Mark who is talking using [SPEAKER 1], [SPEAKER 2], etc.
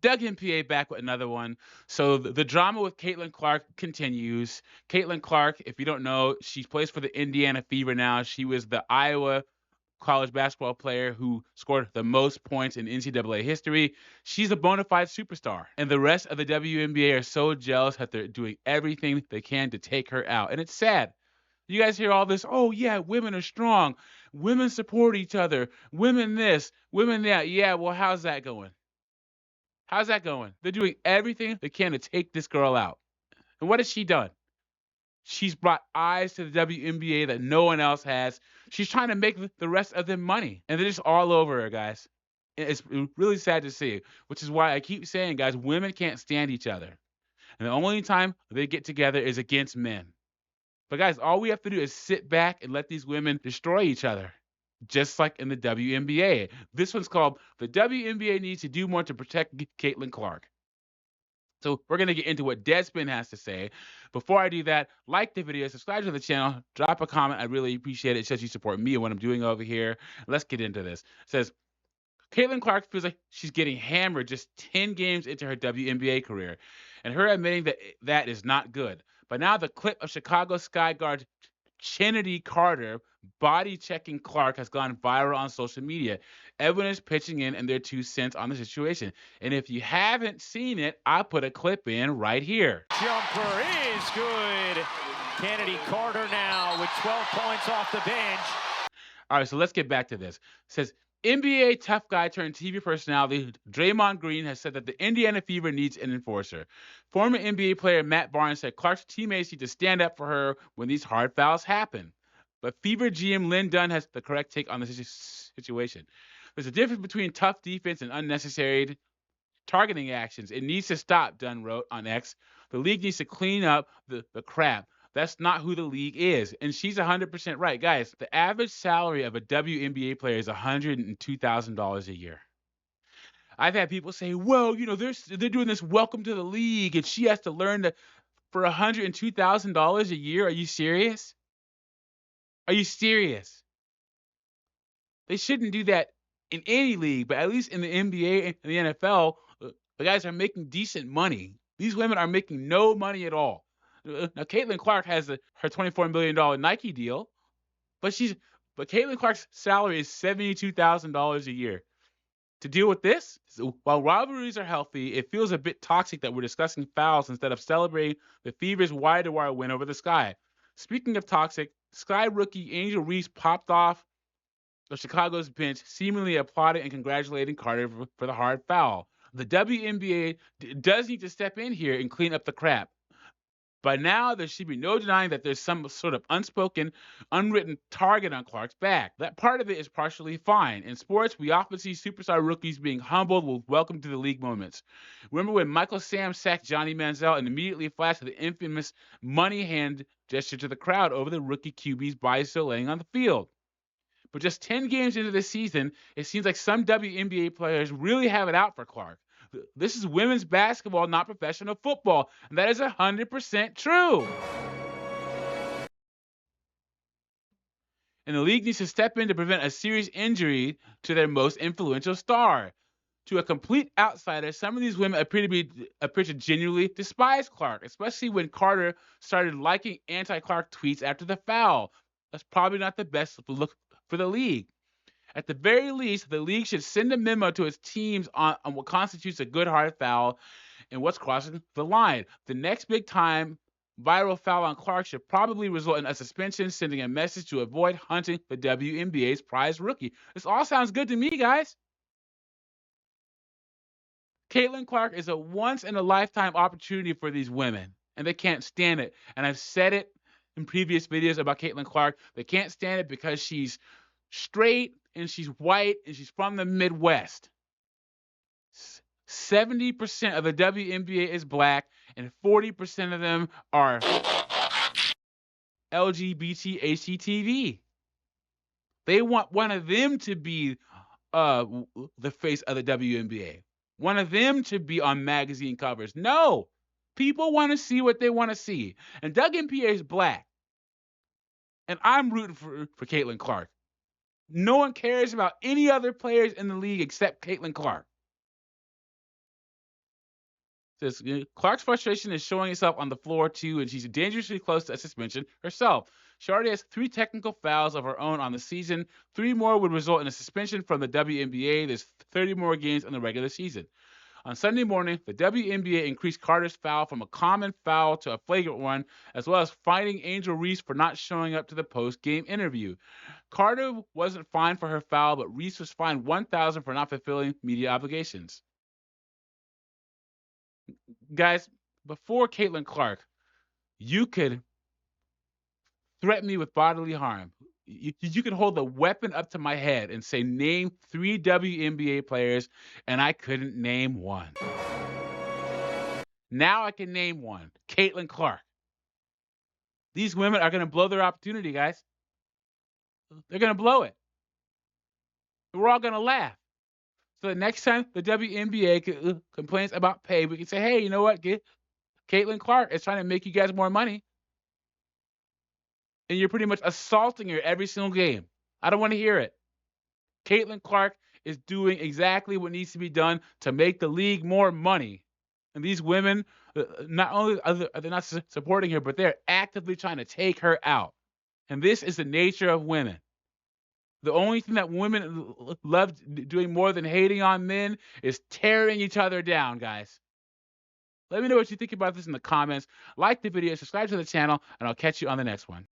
[SPEAKER 1] WNBA back with another one. So the drama with Caitlan Clark continues. Caitlan Clark, if you don't know, she plays for the Indiana Fever now. She was the Iowa college basketball player who scored the most points in NCAA history. She's a bona fide superstar. And the rest of the WNBA are so jealous that they're doing everything they can to take her out. And it's sad. You guys hear all this, oh, yeah, women are strong. Women support each other. Women this, women that. Yeah, well, how's that going? How's that going? They're doing everything they can to take this girl out. And what has she done? She's brought eyes to the WNBA that no one else has. She's trying to make the rest of them money. And they're just all over her, guys. It's really sad to see, which is why I keep saying, guys, women can't stand each other. And the only time they get together is against men. But, guys, all we have to do is sit back and let these women destroy each other, just like in the WNBA. This one's called The WNBA Needs to Do More to Protect Caitlan Clark. So we're going to get into what Deadspin has to say. Before I do that, like the video, subscribe to the channel, drop a comment. I really appreciate it. It says you support me and what I'm doing over here. Let's get into this. It says, Caitlan Clark feels like she's getting hammered just 10 games into her WNBA career, and her admitting that is not good. But now the clip of Chicago Sky guard Kennedy Carter body checking Clark has gone viral on social media. Everyone is pitching in and their 2 cents on the situation. And if you haven't seen it, I put a clip in right here.
[SPEAKER 2] Jumper is good. Kennedy Carter now with 12 points off the bench.
[SPEAKER 1] All right, so let's get back to this. It says NBA tough guy turned TV personality Draymond Green has said that the Indiana Fever needs an enforcer. Former NBA player Matt Barnes said Clark's teammates need to stand up for her when these hard fouls happen. But Fever GM Lynn Dunn has the correct take on the situation. There's a difference between tough defense and unnecessary targeting actions. It needs to stop, Dunn wrote on X. The league needs to clean up the crap. That's not who the league is. And she's 100% right. Guys, the average salary of a WNBA player is $102,000 a year. I've had people say, well, they're doing this welcome to the league, and she has to learn to for $102,000 a year. Are you serious? Are you serious? They shouldn't do that in any league, but at least in the NBA and the NFL, the guys are making decent money. These women are making no money at all. Now, Caitlan Clark has her $24 million Nike deal, but Caitlan Clark's salary is $72,000 a year. To deal with this, while rivalries are healthy, it feels a bit toxic that we're discussing fouls instead of celebrating the Fever's wire-to-wire win over the Sky. Speaking of toxic, Sky rookie Angel Reese popped off of Chicago's bench, seemingly applauding and congratulating Carter for the hard foul. The WNBA does need to step in here and clean up the crap. By now, there should be no denying that there's some sort of unspoken, unwritten target on Clark's back. That part of it is partially fine. In sports, we often see superstar rookies being humbled with welcome to the league moments. Remember when Michael Sam sacked Johnny Manziel and immediately flashed the infamous money hand gesture to the crowd over the rookie QB's body still laying on the field? But just 10 games into the season, it seems like some WNBA players really have it out for Clark. This is women's basketball, not professional football. And that is 100% true. And the league needs to step in to prevent a serious injury to their most influential star. To a complete outsider, some of these women appear to genuinely despise Clark, especially when Carter started liking anti-Clark tweets after the foul. That's probably not the best look for the league. At the very least, the league should send a memo to its teams on what constitutes a good hard foul and what's crossing the line. The next big time viral foul on Clark should probably result in a suspension, sending a message to avoid hunting the WNBA's prize rookie. This all sounds good to me, guys. Caitlan Clark is a once-in-a-lifetime opportunity for these women, and they can't stand it. And I've said it in previous videos about Caitlan Clark. They can't stand it because she's straight and she's white and she's from the Midwest. 70% of the WNBA is black and 40% of them are LGBT HGTV. They want one of them to be the face of the WNBA. One of them to be on magazine covers. No, people want to see what they want to see. And WNBA is black. And I'm rooting for Caitlan Clark. No one cares about any other players in the league except Caitlan Clark. Says Clark's frustration is showing itself on the floor too, and she's dangerously close to a suspension herself. She already has 3 technical fouls of her own on the season. 3 more would result in a suspension from the WNBA. There's 30 more games in the regular season. On Sunday morning, the WNBA increased Carter's foul from a common foul to a flagrant one, as well as fining Angel Reese for not showing up to the post-game interview. Carter wasn't fined for her foul, but Reese was fined $1,000 for not fulfilling media obligations. Guys, before Caitlan Clark, you could threaten me with bodily harm. You could hold a weapon up to my head and say, name 3 WNBA players, and I couldn't name one. Now I can name one, Caitlan Clark. These women are going to blow their opportunity, guys. They're going to blow it. We're all going to laugh. So the next time the WNBA complains about pay, we can say, hey, you know what? Caitlan Clark is trying to make you guys more money. And you're pretty much assaulting her every single game. I don't want to hear it. Caitlan Clark is doing exactly what needs to be done to make the league more money. And these women, not only are they not supporting her, but they're actively trying to take her out. And this is the nature of women. The only thing that women love doing more than hating on men is tearing each other down, guys. Let me know what you think about this in the comments. Like the video, subscribe to the channel, and I'll catch you on the next one.